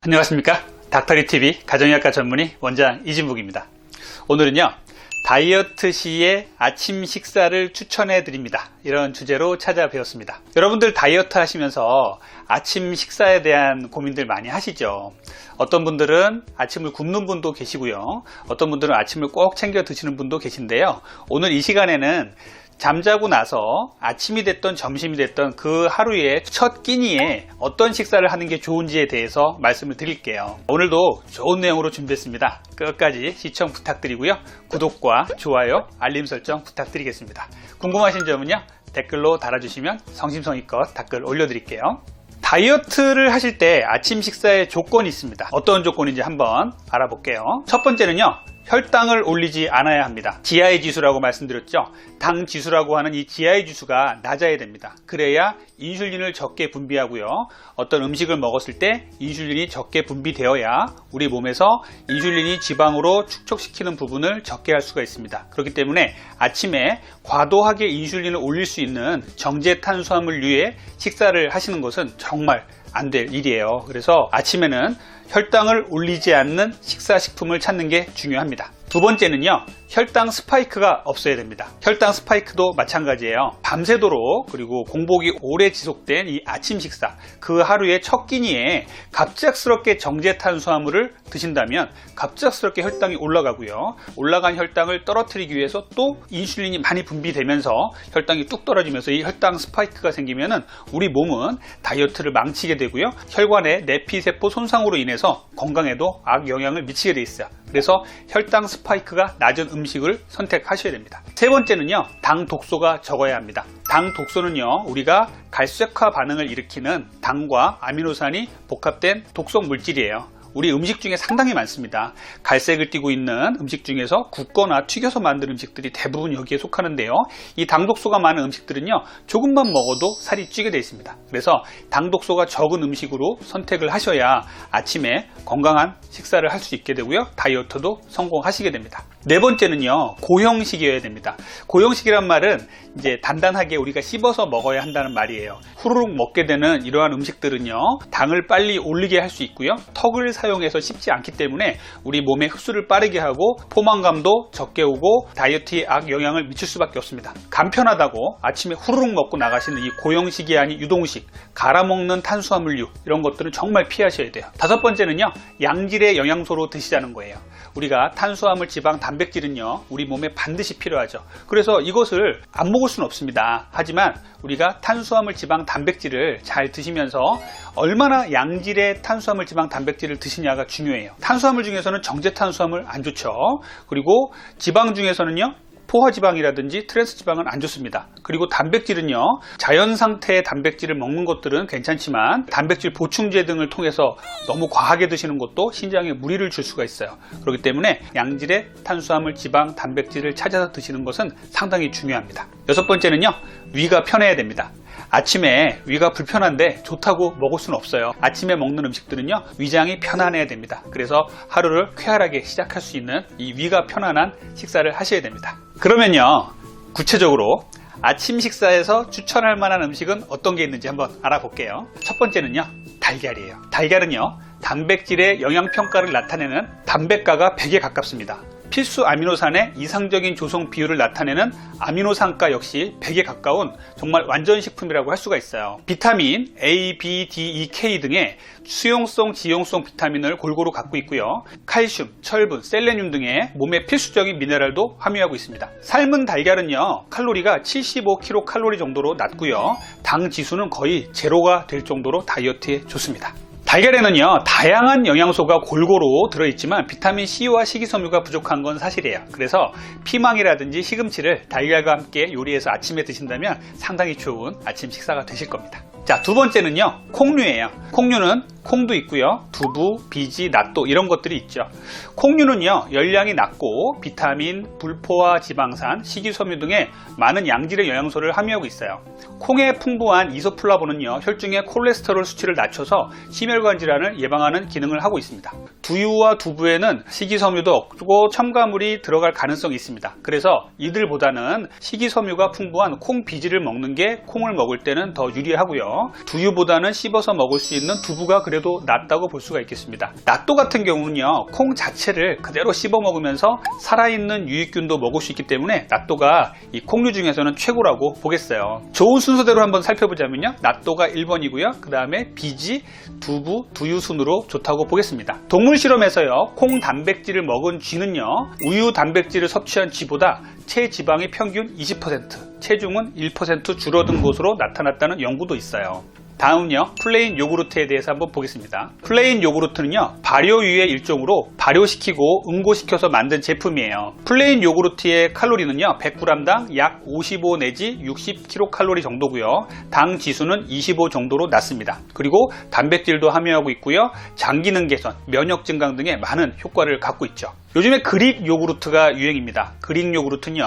안녕하십니까. 닥터리TV 가정의학과 전문의 원장 이진묵입니다. 오늘은요, 다이어트 시에 아침 식사를 추천해 드립니다. 이런 주제로 찾아뵈었습니다. 여러분들 다이어트 하시면서 아침 식사에 대한 고민들 많이 하시죠. 어떤 분들은 아침을 굶는 분도 계시고요, 어떤 분들은 아침을 꼭 챙겨 드시는 분도 계신데요, 오늘 이 시간에는 잠자고 나서 아침이 됐던 점심이 됐던 그 하루의 첫 끼니에 어떤 식사를 하는 게 좋은지에 대해서 말씀을 드릴게요. 오늘도 좋은 내용으로 준비했습니다. 끝까지 시청 부탁드리고요, 구독과 좋아요, 알림 설정 부탁드리겠습니다. 궁금하신 점은요, 댓글로 달아주시면 성심성의껏 댓글 올려드릴게요. 다이어트를 하실 때 아침 식사에 조건이 있습니다. 어떤 조건인지 한번 알아볼게요. 첫 번째는요, 혈당을 올리지 않아야 합니다. GI 지수라고 말씀드렸죠. 당 지수라고 하는 이 GI 지수가 낮아야 됩니다. 그래야 인슐린을 적게 분비하고요, 어떤 음식을 먹었을 때 인슐린이 적게 분비되어야 우리 몸에서 인슐린이 지방으로 축적시키는 부분을 적게 할 수가 있습니다. 그렇기 때문에 아침에 과도하게 인슐린을 올릴 수 있는 정제 탄수화물류의 식사를 하시는 것은 정말 안 될 일이에요. 그래서 아침에는 혈당을 올리지 않는 식사식품을 찾는 게 중요합니다. 두 번째는요, 혈당 스파이크가 없어야 됩니다. 혈당 스파이크도 마찬가지예요. 밤새도록, 그리고 공복이 오래 지속된 이 아침 식사, 그 하루의 첫 끼니에 갑작스럽게 정제 탄수화물을 드신다면 갑작스럽게 혈당이 올라가고요, 올라간 혈당을 떨어뜨리기 위해서 또 인슐린이 많이 분비되면서 혈당이 뚝 떨어지면서 이 혈당 스파이크가 생기면은 우리 몸은 다이어트를 망치게 되고요, 혈관의 내피세포 손상으로 인해서 건강에도 악영향을 미치게 돼 있어요. 그래서 혈당 스파이크가 낮은 음식을 선택하셔야 됩니다. 세 번째는요, 당 독소가 적어야 합니다. 당 독소는요, 우리가 갈색화 반응을 일으키는 당과 아미노산이 복합된 독성 물질이에요. 우리 음식 중에 상당히 많습니다. 갈색을 띠고 있는 음식 중에서 굽거나 튀겨서 만든 음식들이 대부분 여기에 속하는데요, 이 당독소가 많은 음식들은요, 조금만 먹어도 살이 찌게 되어 있습니다. 그래서 당독소가 적은 음식으로 선택을 하셔야 아침에 건강한 식사를 할 수 있게 되고요, 다이어트도 성공하시게 됩니다. 네 번째는요, 고형식이어야 됩니다. 고형식이란 말은 이제 단단하게 우리가 씹어서 먹어야 한다는 말이에요. 후루룩 먹게 되는 이러한 음식들은요, 당을 빨리 올리게 할 수 있고요, 턱을 사용해서 씹지 않기 때문에 우리 몸에 흡수를 빠르게 하고 포만감도 적게 오고 다이어트에 악영향을 미칠 수밖에 없습니다. 간편하다고 아침에 후루룩 먹고 나가시는 이 고형식이 아닌 유동식, 갈아먹는 탄수화물류, 이런 것들은 정말 피하셔야 돼요. 다섯 번째는요, 양질의 영양소로 드시자는 거예요. 우리가 탄수화물, 지방, 단백질은요, 우리 몸에 반드시 필요하죠. 그래서 이것을 안 먹을 수는 없습니다. 하지만 우리가 탄수화물, 지방, 단백질을 잘 드시면서 얼마나 양질의 탄수화물, 지방, 단백질을 드시냐가 중요해요. 탄수화물 중에서는 정제 탄수화물 안 좋죠. 그리고 지방 중에서는요, 포화지방이라든지 트랜스지방은 안 좋습니다. 그리고 단백질은요, 자연 상태의 단백질을 먹는 것들은 괜찮지만 단백질 보충제 등을 통해서 너무 과하게 드시는 것도 신장에 무리를 줄 수가 있어요. 그렇기 때문에 양질의 탄수화물, 지방, 단백질을 찾아서 드시는 것은 상당히 중요합니다. 여섯 번째는요, 위가 편해야 됩니다. 아침에 위가 불편한데 좋다고 먹을 수는 없어요. 아침에 먹는 음식들은요, 위장이 편안해야 됩니다. 그래서 하루를 쾌활하게 시작할 수 있는 이 위가 편안한 식사를 하셔야 됩니다. 그러면요, 구체적으로 아침 식사에서 추천할 만한 음식은 어떤 게 있는지 한번 알아볼게요. 첫 번째는요, 달걀이에요. 달걀은요, 단백질의 영양평가를 나타내는 단백가가 100에 가깝습니다. 필수 아미노산의 이상적인 조성 비율을 나타내는 아미노산가 역시 100에 가까운 정말 완전식품이라고 할 수가 있어요. 비타민 A, B, D, E, K 등의 수용성, 지용성 비타민을 골고루 갖고 있고요, 칼슘, 철분, 셀레늄 등의 몸의 필수적인 미네랄도 함유하고 있습니다. 삶은 달걀은요, 칼로리가 75kcal 정도로 낮고요, 당 지수는 거의 제로가 될 정도로 다이어트에 좋습니다. 달걀에는요, 다양한 영양소가 골고루 들어있지만 비타민C와 식이섬유가 부족한 건 사실이에요. 그래서 피망이라든지 시금치를 달걀과 함께 요리해서 아침에 드신다면 상당히 좋은 아침 식사가 되실 겁니다. 자, 두 번째는요, 콩류예요. 콩류는 콩도 있고요. 두부, 비지, 낫또 이런 것들이 있죠. 콩류는요, 열량이 낮고 비타민, 불포화 지방산, 식이섬유 등의 많은 양질의 영양소를 함유하고 있어요. 콩에 풍부한 이소플라본은요, 혈중의 콜레스테롤 수치를 낮춰서 심혈관 질환을 예방하는 기능을 하고 있습니다. 두유와 두부에는 식이섬유도 없고 첨가물이 들어갈 가능성이 있습니다. 그래서 이들보다는 식이섬유가 풍부한 콩 비지를 먹는 게 콩을 먹을 때는 더 유리하고요. 두유보다는 씹어서 먹을 수 있는 두부가 그래도 낫다고 볼 수가 있겠습니다. 낫또 같은 경우는요, 콩 자체를 그대로 씹어 먹으면서 살아있는 유익균도 먹을 수 있기 때문에 낫또가 이 콩류 중에서는 최고라고 보겠어요. 좋은 순서대로 한번 살펴보자면요, 낫또가 1번이고요. 그 다음에 비지, 두부, 두유 순으로 좋다고 보겠습니다. 동물 실험에서요, 콩 단백질을 먹은 쥐는요, 우유 단백질을 섭취한 쥐보다 체지방이 평균 20%, 체중은 1% 줄어든 것으로 나타났다는 연구도 있어요. 다음은요, 플레인 요구르트에 대해서 한번 보겠습니다. 플레인 요구르트는요, 발효유의 일종으로 발효시키고 응고시켜서 만든 제품이에요. 플레인 요구르트의 칼로리는요, 100g당 약 55 내지 60kcal 정도고요. 당 지수는 25 정도로 낮습니다. 그리고 단백질도 함유하고 있고요. 장 기능 개선, 면역 증강 등의 많은 효과를 갖고 있죠. 요즘에 그릭 요구르트가 유행입니다. 그릭 요구르트는요,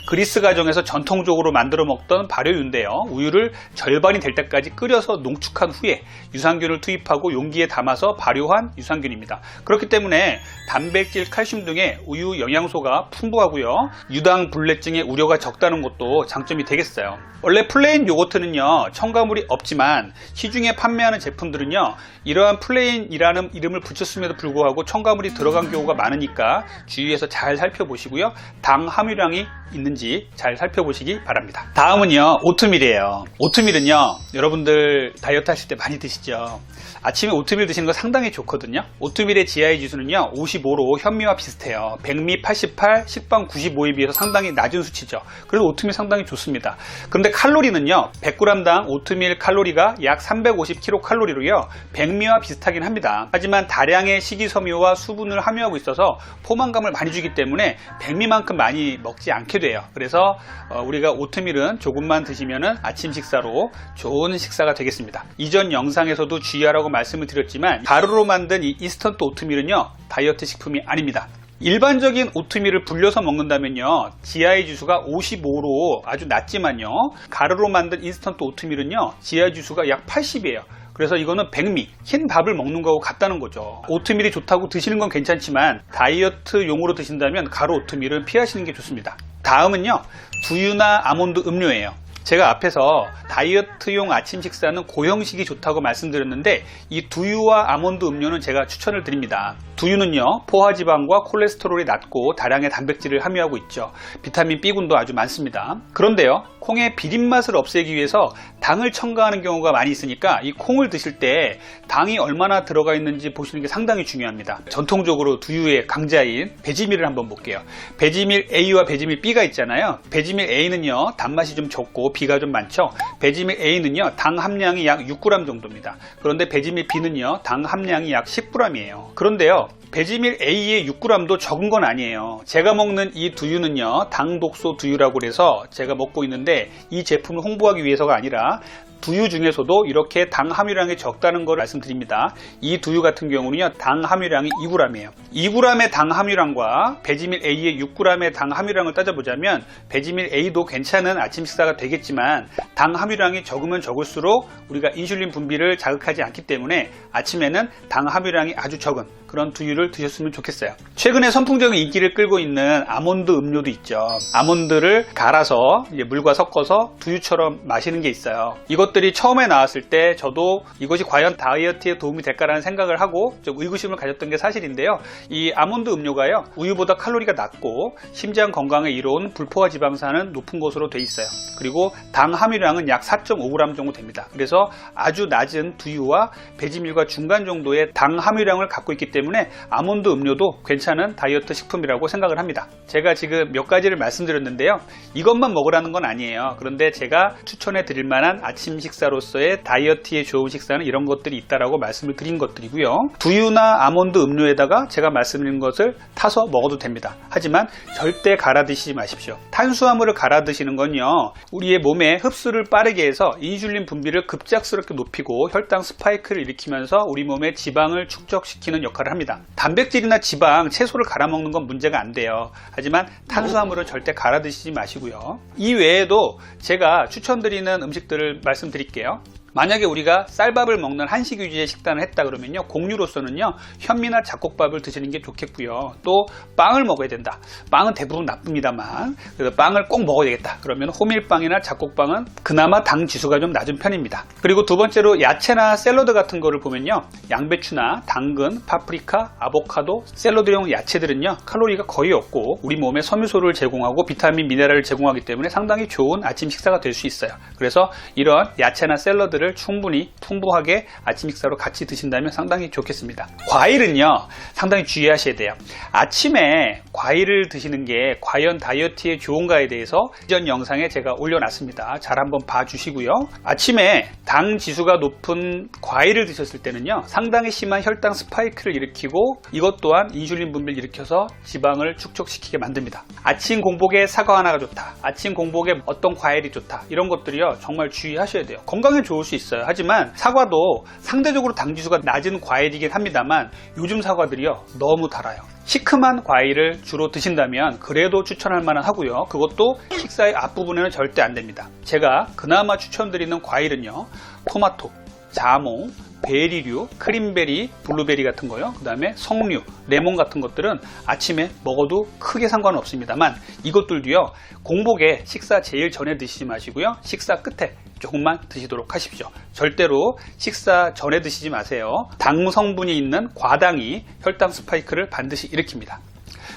그리스 가정에서 전통적으로 만들어 먹던 발효유인데요, 우유를 절반이 될 때까지 끓여서 농축한 후에 유산균을 투입하고 용기에 담아서 발효한 유산균입니다. 그렇기 때문에 단백질, 칼슘 등의 우유 영양소가 풍부하고요, 유당 불내증의 우려가 적다는 것도 장점이 되겠어요. 원래 플레인 요거트는요, 첨가물이 없지만 시중에 판매하는 제품들은요, 이러한 플레인이라는 이름을 붙였음에도 불구하고 첨가물이 들어간 경우가 많으니까 주의해서 잘 살펴보시고요, 당 함유량이 있는지 잘 살펴보시기 바랍니다. 다음은요, 오트밀이에요. 오트밀은요, 여러분들 다이어트 하실 때 많이 드시죠. 아침에 오트밀 드시는 거 상당히 좋거든요. 오트밀의 GI 지수는요, 55로 현미와 비슷해요. 백미 88, 식빵 95에 비해서 상당히 낮은 수치죠. 그래서 오트밀 상당히 좋습니다. 그런데 칼로리는요, 100g당 오트밀 칼로리가 약 350kcal로리로요, 백미와 비슷하긴 합니다. 하지만 다량의 식이섬유와 수분을 함유하고 있어서 포만감을 많이 주기 때문에 백미만큼 많이 먹지 않게 돼요. 그래서 우리가 오트밀은 조금만 드시면 아침 식사로 좋은 식사가 되겠습니다. 이전 영상에서도 주의하라고 말씀을 드렸지만, 가루로 만든 이 인스턴트 오트밀은요, 다이어트 식품이 아닙니다. 일반적인 오트밀을 불려서 먹는다면요, GI 지수가 55로 아주 낮지만요, 가루로 만든 인스턴트 오트밀은요, GI 지수가 약 80이에요. 그래서 이거는 백미, 흰 밥을 먹는 거하고 같다는 거죠. 오트밀이 좋다고 드시는 건 괜찮지만 다이어트용으로 드신다면 가루 오트밀은 피하시는 게 좋습니다. 다음은요, 두유나 아몬드 음료예요. 제가 앞에서 다이어트용 아침 식사는 고형식이 좋다고 말씀드렸는데, 이 두유와 아몬드 음료는 제가 추천을 드립니다. 두유는요, 포화지방과 콜레스테롤이 낮고 다량의 단백질을 함유하고 있죠. 비타민 B군도 아주 많습니다. 그런데요, 콩의 비린맛을 없애기 위해서 당을 첨가하는 경우가 많이 있으니까 이 콩을 드실 때 당이 얼마나 들어가 있는지 보시는 게 상당히 중요합니다. 전통적으로 두유의 강자인 배지밀을 한번 볼게요. 배지밀 A와 배지밀 B가 있잖아요. 배지밀 A는요, 단맛이 좀 적고 B가 좀 많죠. 배지밀 A는요, 당 함량이 약 6g 정도입니다. 그런데 배지밀 B는요, 당 함량이 약 10g이에요. 그런데요, 배지밀 A의 6g도 적은 건 아니에요. 제가 먹는 이 두유는요, 당독소 두유라고 해서 제가 먹고 있는데, 이 제품을 홍보하기 위해서가 아니라 두유 중에서도 이렇게 당 함유량이 적다는 걸 말씀드립니다. 이 두유 같은 경우는요, 당 함유량이 2g이에요. 2g의 당 함유량과 배지밀 A의 6g의 당 함유량을 따져보자면 배지밀 A도 괜찮은 아침 식사가 되겠지만, 당 함유량이 적으면 적을수록 우리가 인슐린 분비를 자극하지 않기 때문에 아침에는 당 함유량이 아주 적은 그런 두유를 드셨으면 좋겠어요. 최근에 선풍적인 인기를 끌고 있는 아몬드 음료도 있죠. 아몬드를 갈아서 이제 물과 섞어서 두유처럼 마시는 게 있어요. 이것들이 처음에 나왔을 때 저도 이것이 과연 다이어트에 도움이 될까라는 생각을 하고 좀 의구심을 가졌던 게 사실인데요. 이 아몬드 음료가요, 우유보다 칼로리가 낮고 심장 건강에 이로운 불포화 지방산은 높은 것으로 돼 있어요. 그리고 당 함유량은 약 4.5g 정도 됩니다. 그래서 아주 낮은 두유와 배지밀과 중간 정도의 당 함유량을 갖고 있기 때문에 때문에 아몬드 음료도 괜찮은 다이어트 식품이라고 생각을 합니다. 제가 지금 몇 가지를 말씀드렸는데요. 이것만 먹으라는 건 아니에요. 그런데 제가 추천해 드릴 만한 아침 식사로서의 다이어트에 좋은 식사는 이런 것들이 있다라고 말씀을 드린 것들이고요. 두유나 아몬드 음료에다가 제가 말씀드린 것을 타서 먹어도 됩니다. 하지만 절대 갈아 드시지 마십시오. 탄수화물을 갈아 드시는 건요, 우리의 몸에 흡수를 빠르게 해서 인슐린 분비를 급작스럽게 높이고 혈당 스파이크를 일으키면서 우리 몸의 지방을 축적시키는 역할을 합니다. 단백질이나 지방, 채소를 갈아 먹는 건 문제가 안 돼요. 하지만 탄수화물을 절대 갈아 드시지 마시고요. 이 외에도 제가 추천드리는 음식들을 말씀드릴게요. 만약에 우리가 쌀밥을 먹는 한식 위주의 식단을 했다 그러면요, 곡류로서는요 현미나 잡곡밥을 드시는 게 좋겠고요. 또 빵을 먹어야 된다. 빵은 대부분 나쁩니다만 그래서 빵을 꼭 먹어야 되겠다 그러면 호밀빵이나 잡곡빵은 그나마 당 지수가 좀 낮은 편입니다. 그리고 두 번째로 야채나 샐러드 같은 거를 보면요, 양배추나 당근, 파프리카, 아보카도, 샐러드용 야채들은요 칼로리가 거의 없고 우리 몸에 섬유소를 제공하고 비타민, 미네랄을 제공하기 때문에 상당히 좋은 아침 식사가 될 수 있어요. 그래서 이런 야채나 샐러드 를 충분히 풍부하게 아침 식사로 같이 드신다면 상당히 좋겠습니다. 과일은요 상당히 주의하셔야 돼요. 아침에 과일을 드시는 게 과연 다이어트에 좋은가에 대해서 이전 영상에 제가 올려놨습니다. 잘 한번 봐주시고요. 아침에 당 지수가 높은 과일을 드셨을 때는요 상당히 심한 혈당 스파이크를 일으키고 이것 또한 인슐린 분비를 일으켜서 지방을 축적시키게 만듭니다. 아침 공복에 사과 하나가 좋다, 아침 공복에 어떤 과일이 좋다, 이런 것들이요 정말 주의하셔야 돼요. 건강에 좋을 수 있어요. 하지만 사과도 상대적으로 당지수가 낮은 과일이긴 합니다만 요즘 사과들이요 너무 달아요. 시큼한 과일을 주로 드신다면 그래도 추천할 만은 하고요. 그것도 식사의 앞부분에는 절대 안 됩니다. 제가 그나마 추천드리는 과일은요, 토마토, 자몽, 베리류, 크림베리, 블루베리 같은 거요. 그 다음에 석류, 레몬 같은 것들은 아침에 먹어도 크게 상관은 없습니다만 이것들도요 공복에 식사 제일 전에 드시지 마시고요, 식사 끝에 조금만 드시도록 하십시오. 절대로 식사 전에 드시지 마세요. 당 성분이 있는 과당이 혈당 스파이크를 반드시 일으킵니다.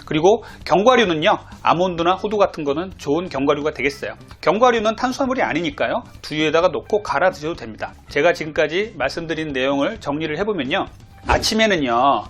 그리고 견과류는요, 아몬드나 호두 같은 거는 좋은 견과류가 되겠어요. 견과류는 탄수화물이 아니니까요 두유에다가 넣고 갈아 드셔도 됩니다. 제가 지금까지 말씀드린 내용을 정리를 해보면요, 아침에는요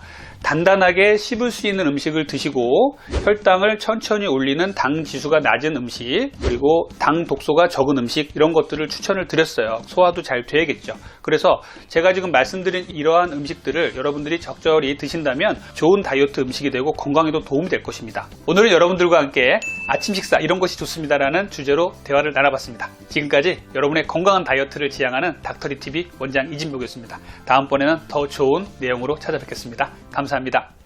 단단하게 씹을 수 있는 음식을 드시고 혈당을 천천히 올리는 당 지수가 낮은 음식, 그리고 당 독소가 적은 음식, 이런 것들을 추천을 드렸어요. 소화도 잘 돼야겠죠. 그래서 제가 지금 말씀드린 이러한 음식들을 여러분들이 적절히 드신다면 좋은 다이어트 음식이 되고 건강에도 도움이 될 것입니다. 오늘은 여러분들과 함께 아침 식사 이런 것이 좋습니다라는 주제로 대화를 나눠봤습니다. 지금까지 여러분의 건강한 다이어트를 지향하는 닥터리TV 원장 이진복이었습니다. 다음번에는 더 좋은 내용으로 찾아뵙겠습니다. 감사합니다.